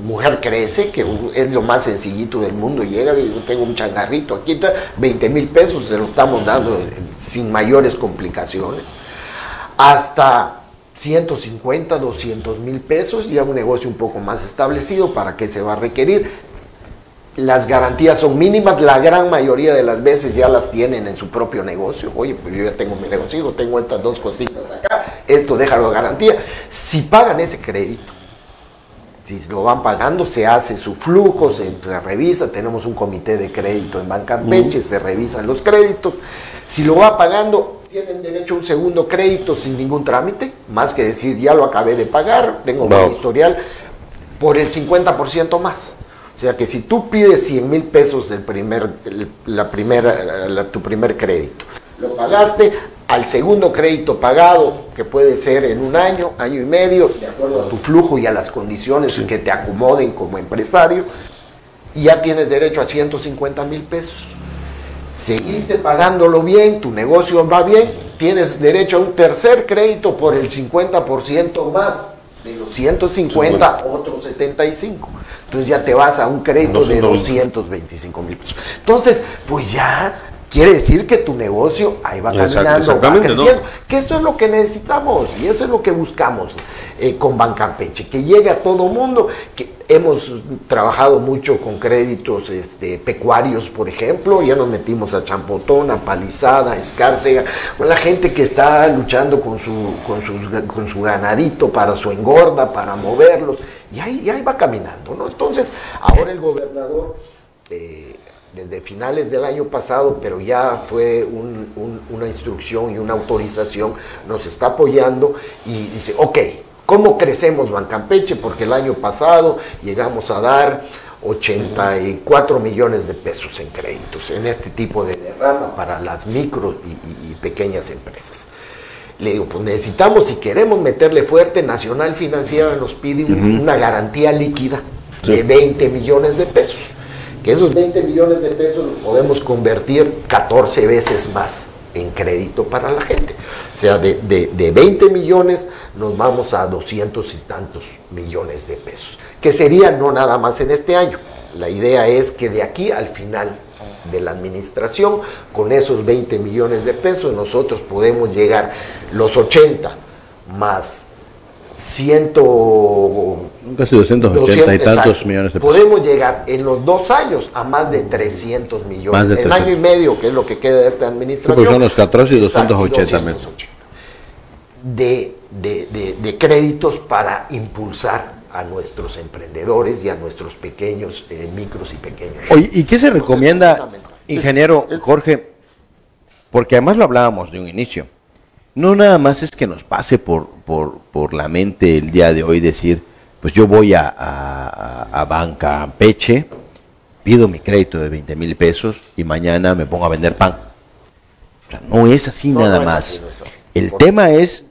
B: Mujer Crece, que es lo más sencillito del mundo, llega y yo tengo un changarrito aquí, 20,000 pesos se lo estamos dando sin mayores complicaciones, hasta 150, 200,000 pesos, ya un negocio un poco más establecido. ¿Para qué se va a requerir? Las garantías son mínimas, la gran mayoría de las veces ya las tienen en su propio negocio. Oye, pues yo ya tengo mi negocio, tengo estas 2 cositas acá, esto déjalo de garantía. Si pagan ese crédito, si lo van pagando, se hace su flujo, se revisa, tenemos un comité de crédito en Bancampeche, se revisan los créditos. Si lo va pagando, tienen derecho a un segundo crédito sin ningún trámite, más que decir, ya lo acabé de pagar, tengo mi historial, por el 50% más. O sea que si tú pides 100,000 pesos tu primer crédito, lo pagaste, al segundo crédito pagado, que puede ser en un año, año y medio, de acuerdo a tu flujo y a las condiciones que te acomoden como empresario, y ya tienes derecho a 150,000 pesos. Seguiste pagándolo bien, tu negocio va bien, tienes derecho a un tercer crédito por el 50% más, de los 150, otros 75. Entonces ya te vas a un crédito de 225,000 pesos. Entonces, pues ya quiere decir que tu negocio ahí va caminando, va creciendo. ¿No? Que eso es lo que necesitamos y eso es lo que buscamos con Bancampeche, que llegue a todo mundo. Que hemos trabajado mucho con créditos pecuarios, por ejemplo. Ya nos metimos a Champotón, a Palizada, a Escárcega, con la gente que está luchando con su ganadito para su engorda, para moverlos. Y ahí va caminando, ¿no? Entonces, ahora el gobernador, desde finales del año pasado, pero ya fue una instrucción y una autorización, nos está apoyando y dice, ok, ¿cómo crecemos Bancampeche? Porque el año pasado llegamos a dar 84 millones de pesos en créditos, en este tipo de derrama para las micro y pequeñas empresas. Le digo, pues necesitamos, si queremos meterle fuerte, Nacional Financiera nos pide una garantía líquida de 20 millones de pesos. Que esos 20 millones de pesos los podemos convertir 14 veces más en crédito para la gente. O sea, de 20 millones nos vamos a 200 y tantos millones de pesos. Que sería no nada más en este año. La idea es que de aquí al final de la administración, con esos 20 millones de pesos, nosotros podemos llegar los 80 más 100,
C: casi 280 y tantos millones de pesos.
B: Podemos llegar en los 2 años a más de 300 millones.
C: Más de 300.
B: En año y medio, que es lo que queda de esta administración.
C: Sí, pues son los 14 y 280 meses.
B: De créditos para impulsar a nuestros emprendedores y a nuestros pequeños, micros y pequeños.
C: Oye, ¿y qué se recomienda, ingeniero Jorge? Porque además lo hablábamos de un inicio. No nada más es que nos pase por la mente el día de hoy decir, pues yo voy a Bancampeche, pido mi crédito de 20,000 pesos y mañana me pongo a vender pan. O sea, no es así nada más. El tema es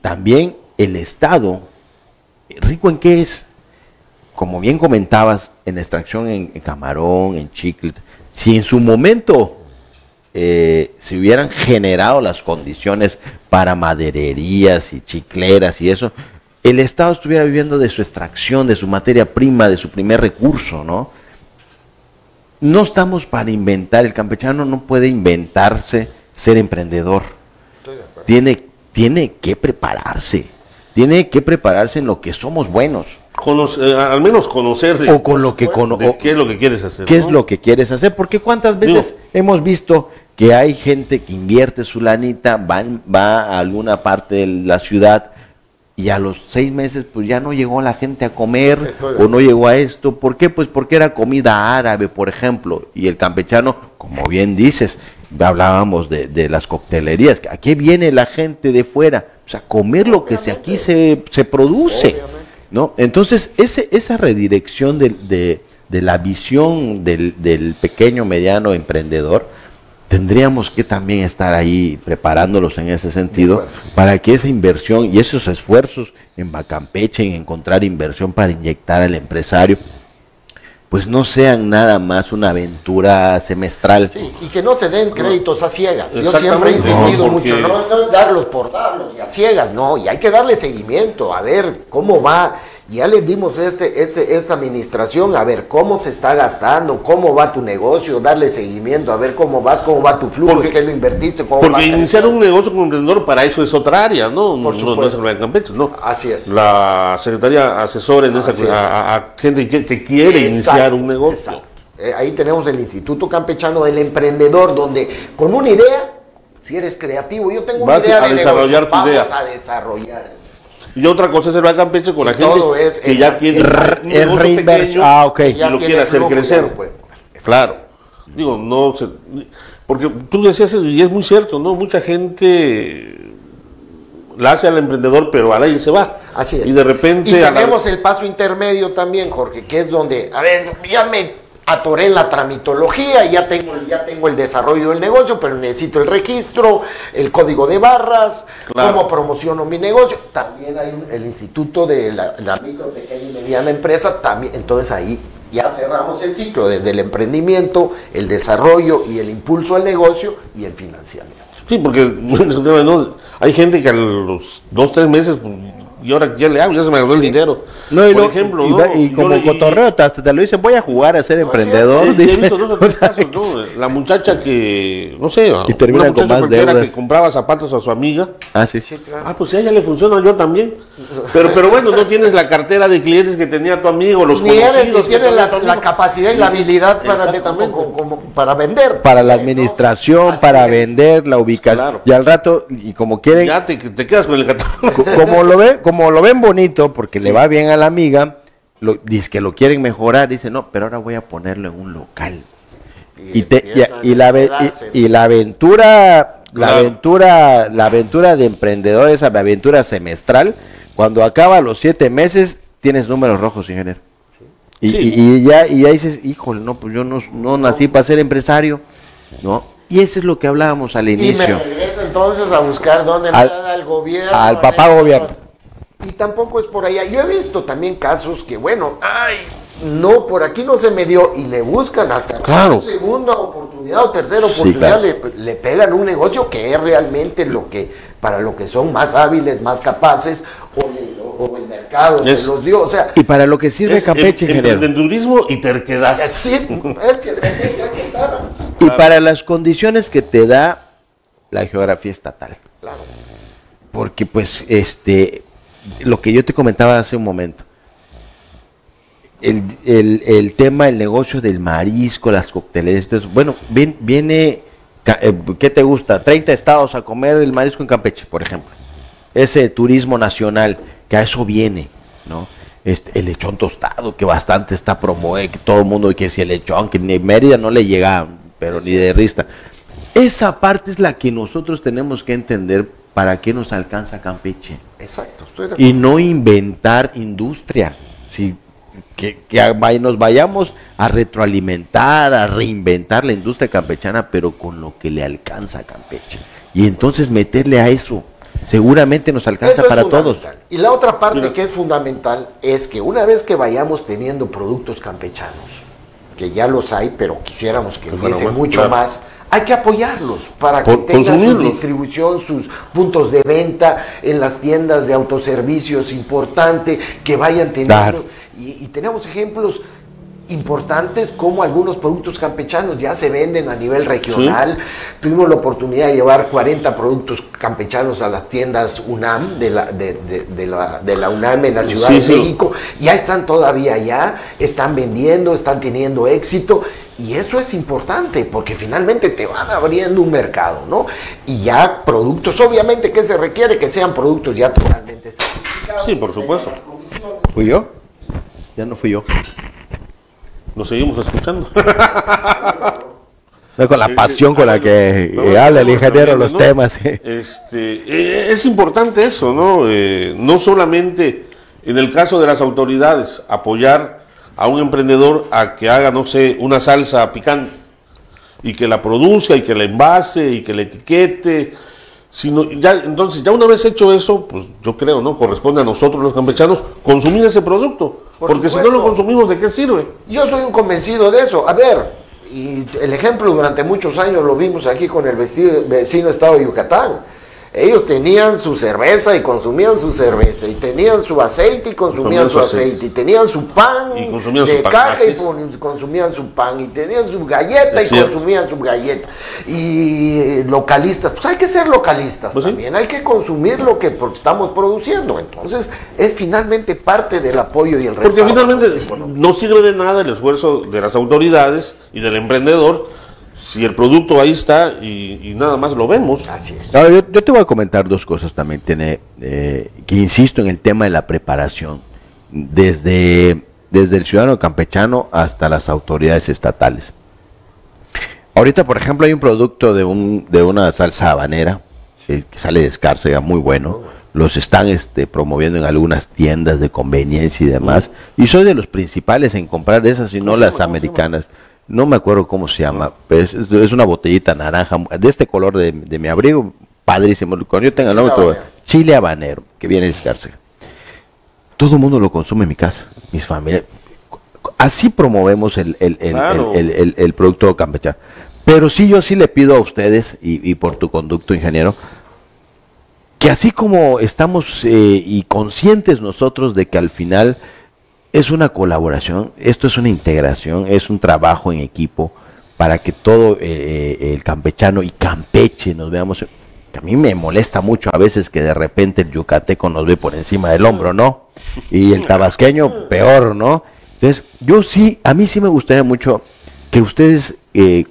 C: también el Estado. ¿Rico en qué es? Como bien comentabas, en extracción en camarón, en chicle. Si en su momento se hubieran generado las condiciones para madererías y chicleras y eso, el Estado estuviera viviendo de su extracción, de su materia prima, de su primer recurso, ¿no? No estamos para inventar, el campechano no puede inventarse ser emprendedor. Tiene que prepararse. Tiene que prepararse en lo que somos buenos.
A: Al menos conocer
C: o con lo que
A: qué es lo que quieres hacer.
C: ¿Qué es lo que quieres hacer? Porque cuántas veces hemos visto que hay gente que invierte su lanita, va a alguna parte de la ciudad y a los 6 meses pues ya no llegó la gente a comer o no llegó a esto. ¿Por qué? Pues porque era comida árabe, por ejemplo, y el campechano, como bien dices, hablábamos de las coctelerías, ¿a qué viene la gente de fuera? O sea, comer lo que aquí se produce, ¿no? Entonces, esa redirección de la visión del pequeño, mediano emprendedor, tendríamos que también estar ahí preparándolos en ese sentido para que esa inversión y esos esfuerzos en Bancampeche, en encontrar inversión para inyectar al empresario, pues no sean nada más una aventura semestral.
B: Sí, y que no se den créditos a ciegas. Yo siempre he insistido mucho, no darlos por darlos y a ciegas, no, y hay que darle seguimiento, a ver cómo va. Ya les dimos esta administración, a ver cómo se está gastando, cómo va tu negocio, darle seguimiento, a ver cómo va tu flujo, en qué lo invertiste, cómo va.
A: Porque iniciar un negocio como emprendedor, para eso es otra área, ¿no?
B: Por supuesto.
A: No es el Bancampeche, ¿no?
B: Así es.
A: La Secretaría asesora en a gente que quiere iniciar un negocio.
B: Exacto. Ahí tenemos el Instituto Campechano del Emprendedor, donde con una idea, si eres creativo, yo tengo una idea de negocio, vamos a desarrollar.
A: Y otra cosa es el Bancampeche con la gente que ya tiene un negocio pequeño y lo quiere hacer crecer. Claro. Digo, no se, porque tú decías, y es muy cierto, ¿no? Mucha gente la hace al emprendedor, pero a nadie se va.
B: Así es.
A: Y de repente...
B: Y tenemos el paso intermedio también, Jorge, que es donde, a ver, ya me atoré en la tramitología, ya tengo el desarrollo del negocio, pero necesito el registro, el código de barras, cómo promociono mi negocio. También hay el instituto de la micro, pequeña y mediana empresa, también. Entonces ahí ya cerramos el ciclo, desde el emprendimiento, el desarrollo y el impulso al negocio y el financiamiento.
A: Sí, porque ¿no? Hay gente que a los 2 o 3 meses y ahora ya le hago, ya se me agotó el dinero.
C: No, y
A: por
C: lo,
A: ejemplo,
C: y,
A: ¿no?
C: y como cotorreo, te lo dicen, voy a jugar a ser emprendedor.
A: He
C: Dice.
A: visto 2 o 3 casos, ¿no? La muchacha que, no sé,
C: Y termina
A: una
C: con
A: muchacha
C: más
A: cualquiera
C: deudas.
A: que compraba zapatos a su amiga.
C: Ah, sí.
A: Pues si a ella le funciona, yo también. Pero bueno, no tienes la cartera de clientes que tenía tu amigo, los
B: Ni eres,
A: conocidos.
B: ni tienes
A: tenía tu
B: la
A: amigo.
B: capacidad y la habilidad para vender.
C: Para la administración,
B: Así
C: para
B: es.
C: vender, la ubicación.
A: Claro.
C: Y al rato, y como quieren,
A: Ya te quedas con el catálogo.
C: como lo ven bonito, porque le va bien a la amiga, dice que lo quieren mejorar, dice, no, pero ahora voy a ponerlo en un local. Y la aventura, la aventura de emprendedor, esa aventura semestral, cuando acaba los 7 meses, tienes números rojos, ingeniero. Y ya dices, híjole, no, pues yo no nací para ser empresario, ¿no? Y eso es lo que hablábamos al inicio.
B: Y me regreso entonces a buscar dónde me da el gobierno.
C: Al papá gobierno.
B: Y tampoco es por allá. Yo he visto también casos que, bueno, no, por aquí no se me dio, y le buscan hasta
A: Claro.
B: segunda oportunidad o tercera oportunidad,
C: claro.
B: le pegan un negocio que es realmente para lo que son más hábiles, más capaces, o el mercado se los dio. O sea,
C: Y para lo que sirve Campeche, ingeniero.
A: Emprendedurismo y terquedad.
B: sí, es que realmente hay que estar.
C: Y para las condiciones que te da la geografía estatal.
B: Claro.
C: Porque pues lo que yo te comentaba hace un momento, el tema, el negocio del marisco, las coctelerías, todo eso, bueno, viene, ¿qué te gusta? 30 estados a comer el marisco en Campeche, por ejemplo. Ese turismo nacional, que a eso viene, ¿no? El lechón tostado, que bastante está promoviendo, que todo el mundo, que si el lechón, que ni Mérida no le llega, pero ni de rista. Esa parte es la que nosotros tenemos que entender para qué nos alcanza Campeche.
B: Exacto, estoy de acuerdo.
C: Y no inventar industria, ¿sí? Que nos vayamos a retroalimentar, a reinventar la industria campechana, pero con lo que le alcanza a Campeche. Y entonces meterle a eso. Seguramente nos alcanza
B: Eso
C: para
B: es
C: todos.
B: Y la otra parte que es fundamental es que una vez que vayamos teniendo productos campechanos, que ya los hay, pero quisiéramos que hubiese mucho más, hay que apoyarlos para que tengan su distribución, sus puntos de venta en las tiendas de autoservicios importante, que vayan teniendo.
C: Claro.
B: Y tenemos ejemplos importantes como algunos productos campechanos ya se venden a nivel regional. Sí. Tuvimos la oportunidad de llevar 40 productos campechanos a las tiendas UNAM de la UNAM en la Ciudad de México. Ya están todavía allá, están vendiendo, están teniendo éxito. Y eso es importante porque finalmente te van abriendo un mercado, ¿no? Y ya productos, obviamente que se requiere que sean productos ya totalmente certificados.
A: Sí, por supuesto.
C: ¿Fui yo? Ya no fui yo.
A: Nos seguimos escuchando.
C: Con la pasión con la que habla el ingeniero los temas.
A: Es importante eso, ¿no? No solamente en el caso de las autoridades, apoyar a un emprendedor a que haga, no sé, una salsa picante y que la produzca y que la envase y que la etiquete, sino entonces ya una vez hecho eso, pues yo creo, ¿no? Corresponde a nosotros los campechanos consumir ese producto, porque si no lo consumimos, ¿de qué sirve?
B: Yo soy un convencido de eso. A ver, y el ejemplo durante muchos años lo vimos aquí con el vecino estado de Yucatán. Ellos tenían su cerveza y consumían su cerveza, y tenían su aceite y consumían su aceite, y tenían su pan de caja y consumían su pan, y tenían su galleta y consumían su galleta. Y localistas, pues hay que ser localistas también, hay que consumir lo que estamos produciendo. Entonces es finalmente parte del apoyo y el respaldo.
A: Porque finalmente no sirve de nada el esfuerzo de las autoridades y del emprendedor si el producto ahí está y nada más lo vemos.
B: Así es.
C: Ahora, yo te voy a comentar dos cosas también, que insisto en el tema de la preparación, desde el ciudadano campechano hasta las autoridades estatales. Ahorita, por ejemplo, hay un producto de una salsa habanera que sale de Escárcega, muy bueno. Los están promoviendo en algunas tiendas de conveniencia y demás. Y soy de los principales en comprar esas y no las americanas. No me acuerdo cómo se llama, pero es una botellita naranja, de este color de mi abrigo, padrísimo. Cuando yo tenga el nombre, chile habanero, que viene de Escárcega. Todo el mundo lo consume en mi casa, mis familias. Así promovemos el producto campechano. Pero sí, yo sí le pido a ustedes, y por tu conducto, ingeniero, que así como estamos y conscientes nosotros de que al final es una colaboración, esto es una integración, es un trabajo en equipo para que todo el campechano y Campeche nos veamos. Que a mí me molesta mucho a veces que de repente el yucateco nos ve por encima del hombro, ¿no? Y el tabasqueño peor, ¿no? Entonces, a mí sí me gustaría mucho que ustedes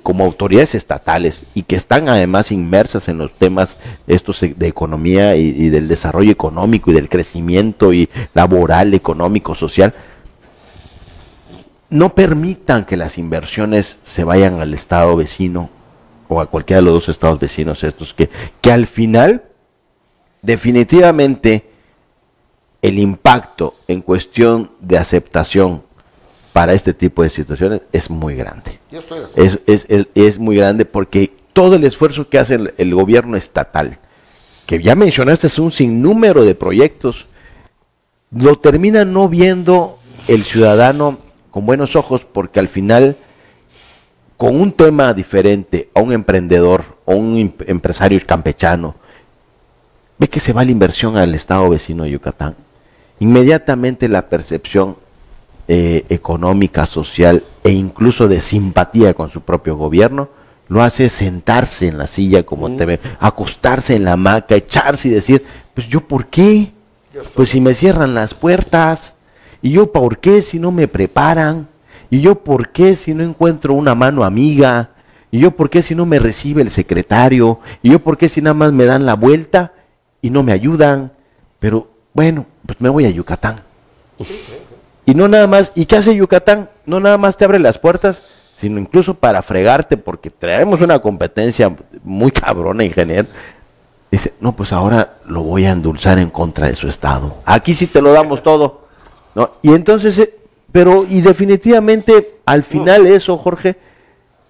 C: como autoridades estatales y que están además inmersas en los temas estos de economía y del desarrollo económico y del crecimiento y laboral, económico, social, no permitan que las inversiones se vayan al estado vecino o a cualquiera de los dos estados vecinos estos, que al final definitivamente el impacto en cuestión de aceptación para este tipo de situaciones es muy grande.
B: Yo estoy de acuerdo.
C: Es muy grande porque todo el esfuerzo que hace el gobierno estatal, que ya mencionaste, es un sinnúmero de proyectos, lo termina no viendo el ciudadano con buenos ojos, porque al final, con un tema diferente a un emprendedor o un empresario campechano, ve que se va la inversión al estado vecino de Yucatán, inmediatamente la percepción económica, social e incluso de simpatía con su propio gobierno lo hace sentarse en la silla, como te ve, acostarse en la hamaca, echarse y decir, pues yo ¿por qué? Pues si me cierran las puertas, y yo ¿por qué si no me preparan? Y yo ¿por qué si no encuentro una mano amiga? Y yo ¿por qué si no me recibe el secretario? Y yo ¿por qué si nada más me dan la vuelta y no me ayudan? Pero bueno, pues me voy a Yucatán. Y no nada más, ¿y qué hace Yucatán? No nada más te abre las puertas, sino incluso para fregarte, porque traemos una competencia muy cabrona, ingeniero. Dice, no, pues ahora lo voy a endulzar en contra de su estado. Aquí sí te lo damos todo, ¿no? Y entonces, y definitivamente al final eso, Jorge,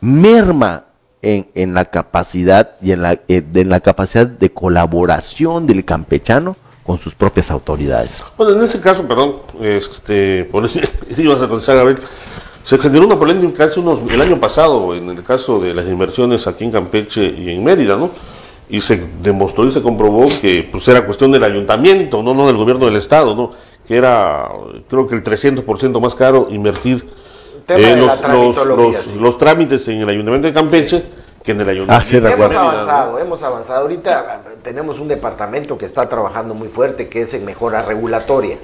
C: merma en la capacidad y en la capacidad de colaboración del campechano con sus propias autoridades.
A: Bueno, en ese caso, perdón, por eso ibas a contestar, Gabriel, se generó una polémica el año pasado en el caso de las inversiones aquí en Campeche y en Mérida, ¿no? Y se demostró y se comprobó que pues era cuestión del ayuntamiento, no del gobierno del estado, ¿no? Que era, creo que el 300% más caro invertir los trámites en el ayuntamiento de Campeche, sí, que en el ayuntamiento.
C: Sí,
B: hemos avanzado. Ahorita tenemos un departamento que está trabajando muy fuerte, que es en mejora regulatoria,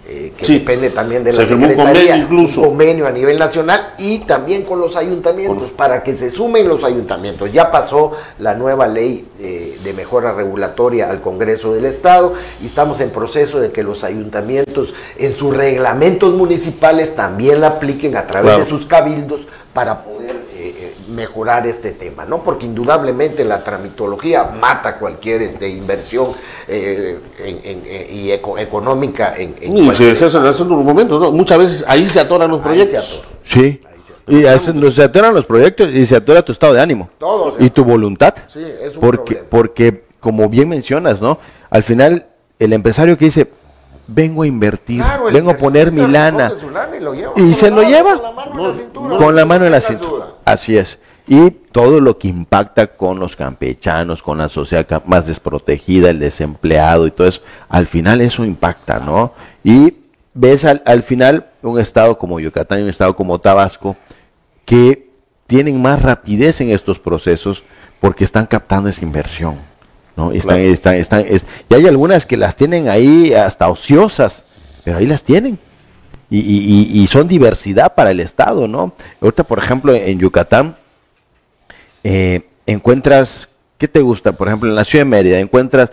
B: que sí, depende también de la Secretaría, un convenio a nivel nacional y también con los ayuntamientos, para que se sumen los ayuntamientos. Ya pasó la nueva ley de mejora regulatoria al Congreso del Estado y estamos en proceso de que los ayuntamientos en sus reglamentos municipales también la apliquen a través de sus cabildos para poder mejorar este tema, ¿no? Porque indudablemente la tramitología mata cualquier inversión económica
A: y se hace en un momento, ¿no? Muchas veces ahí se atoran los proyectos.
C: Sí. Y se atoran los proyectos y se atora tu estado de ánimo.
B: Todo,
C: y tu voluntad.
B: Sí, es un problema.
C: Porque, como bien mencionas, ¿no? Al final, el empresario que dice, vengo a invertir, vengo a poner mi lana, y se lo lleva con la mano en la cintura. Así es. Y todo lo que impacta con los campechanos, con la sociedad más desprotegida, el desempleado y todo eso, al final eso impacta, ¿no? Y ves al final un estado como Yucatán y un estado como Tabasco que tienen más rapidez en estos procesos porque están captando esa inversión, ¿no? Y hay algunas que las tienen ahí hasta ociosas, pero ahí las tienen. Y son diversidad para el estado, ¿no? Ahorita, por ejemplo, en Yucatán encuentras, ¿qué te gusta? Por ejemplo, en la ciudad de Mérida encuentras,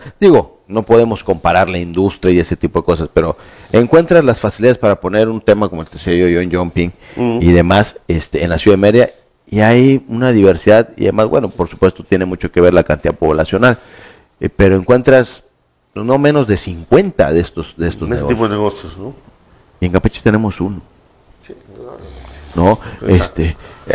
C: no podemos comparar la industria y ese tipo de cosas, pero encuentras las facilidades para poner un tema como el que decía yo en jumping y demás en la ciudad de Mérida, y hay una diversidad, y además, bueno, por supuesto tiene mucho que ver la cantidad poblacional, pero encuentras no menos de 50 de estos negocios.
A: Tipo de negocios, ¿no?
C: Y en Campeche tenemos uno.
B: Sí,
C: ¿no?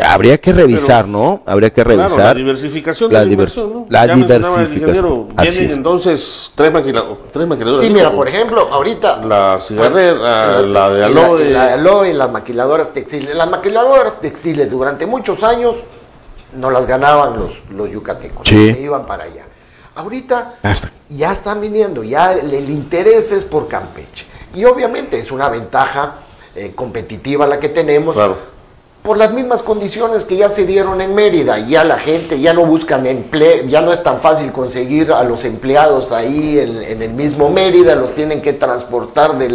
C: Habría que revisar, ¿no? Habría que revisar.
A: Claro, la diversificación de la inversión, ¿no?
C: La diversificación.
A: Vienen entonces tres maquiladoras.
B: Sí, mira, por ejemplo, ahorita
A: la cigarrera, la de Aloe.
B: La de Aloe, las maquiladoras textiles. Las maquiladoras textiles durante muchos años no las ganaban los yucatecos,
C: sí,
B: se iban para allá. ahorita ya están viniendo, ya el interés es por Campeche. Y obviamente es una ventaja competitiva la que tenemos,
A: Claro.
B: por las mismas condiciones que ya se dieron en Mérida. Ya la gente ya no buscan empleo, ya no es tan fácil conseguir a los empleados ahí en el mismo Mérida, los tienen que transportar de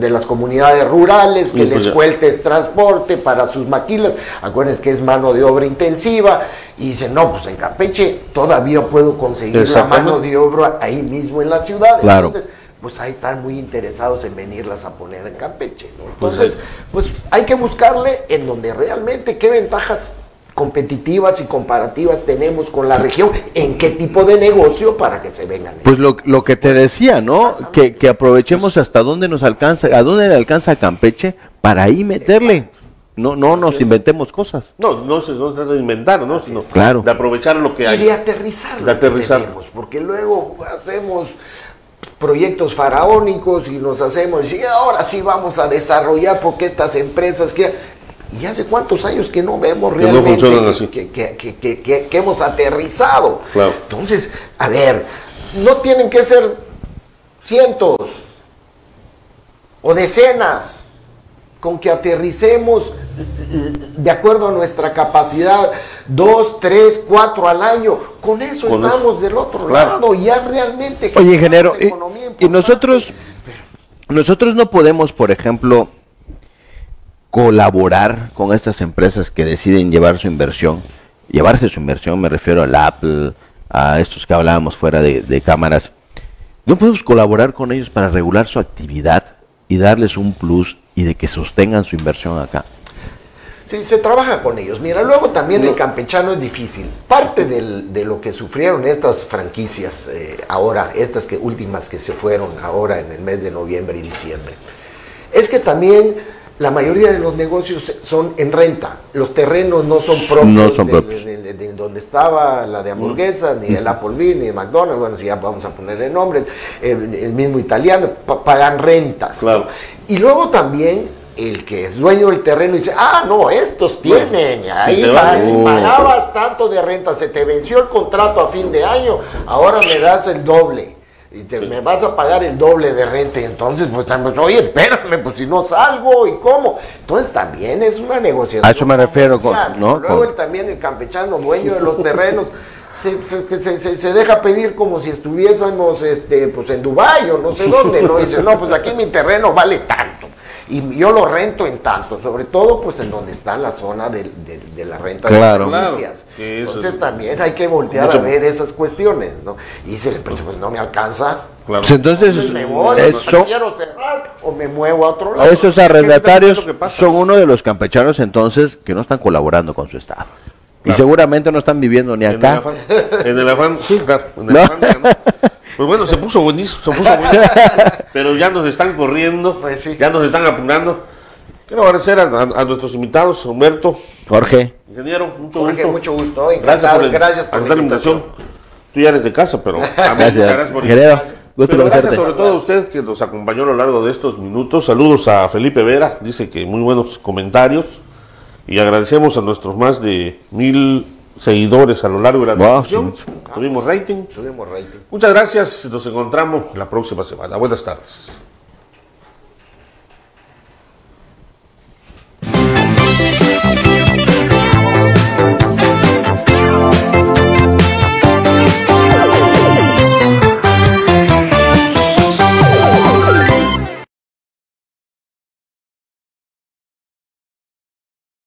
B: las comunidades rurales, que les cueltes transporte para sus maquilas. Acuérdense que es mano de obra intensiva, y dicen, no, pues en Campeche todavía puedo conseguir la mano de obra ahí mismo en la ciudad.
C: Claro.
B: Entonces, pues ahí están muy interesados en venirlas a poner en Campeche, ¿no? Entonces, pues hay que buscarle en donde realmente qué ventajas competitivas y comparativas tenemos con la región, en qué tipo de negocio para que se vengan.
C: Pues lo que te decía, ¿no? Que aprovechemos hasta dónde nos alcanza, a dónde le alcanza a Campeche para ahí meterle. Exacto. No nos inventemos cosas.
A: No se trata de inventar, ¿no? Sino
C: claro,
A: de aprovechar lo que hay.
B: Y de aterrizar lo que tenemos, porque luego hacemos proyectos faraónicos y nos hacemos, y ahora sí vamos a desarrollar porque estas empresas que... Y hace cuántos años que no vemos realmente que hemos aterrizado.
A: Claro.
B: Entonces, a ver, no tienen que ser cientos o decenas, con que aterricemos de acuerdo a nuestra capacidad, 2, 3, 4 al año, con eso estamos del otro lado, ya realmente...
C: Oye, ingeniero, y nosotros no podemos, por ejemplo, colaborar con estas empresas que deciden llevarse su inversión, me refiero al Apple, a estos que hablábamos fuera de cámaras. ¿No podemos colaborar con ellos para regular su actividad y darles un plus y de que sostengan su inversión acá?
B: Sí, se trabaja con ellos. Mira, luego también el campechano es difícil. Parte de lo que sufrieron estas franquicias ahora, estas últimas que se fueron ahora en el mes de noviembre y diciembre, es que también la mayoría de los negocios son en renta. Los terrenos no son propios, de donde estaba la de hamburguesa, ni el Applebee's, ni el McDonald's. Bueno, si ya vamos a ponerle nombre, el mismo italiano, pagan rentas.
A: Claro.
B: Y luego también el que es dueño del terreno dice, no, estos tienen, ahí va, si pagabas tanto de renta, se te venció el contrato a fin de año, ahora me das el doble. Y me vas a pagar el doble de renta, y entonces pues oye, espérame, pues si no salgo, ¿y cómo? Entonces también es una negociación.
C: A eso me refiero,
B: Luego también el campechano, dueño de los terrenos, se deja pedir como si estuviésemos pues en Dubái o no sé dónde, ¿no? Dice, no, pues aquí mi terreno vale tanto, y yo lo rento en tanto, sobre todo pues en donde está la zona de la renta de franquicias. Entonces también hay que voltear a ver esas cuestiones, ¿no? Y dice el precio, pues no me alcanza.
A: Claro.
C: Pues entonces
B: me voy, quiero cerrar o me muevo a otro lado.
C: Esos arrendatarios son uno de los campechanos entonces que no están colaborando con su estado. Claro. Y seguramente no están viviendo ni acá.
A: En el afán, sí, claro. En el afán, ¿no? Pues bueno, se puso buenísimo, pero ya nos están corriendo,
B: pues sí,
A: ya nos están apurando. Quiero agradecer a nuestros invitados, Humberto,
C: Jorge,
A: ingeniero,
B: mucho gusto.
A: Gracias por la invitación. Tú ya eres de casa, pero
C: gracias por
A: gracias sobre todo a usted que nos acompañó a lo largo de estos minutos. Saludos a Felipe Vera, dice que muy buenos comentarios, y agradecemos a nuestros más de 1000 seguidores a lo largo de la transmisión. Tuvimos rating.
B: Muchas
A: gracias, nos encontramos la próxima semana. Buenas tardes.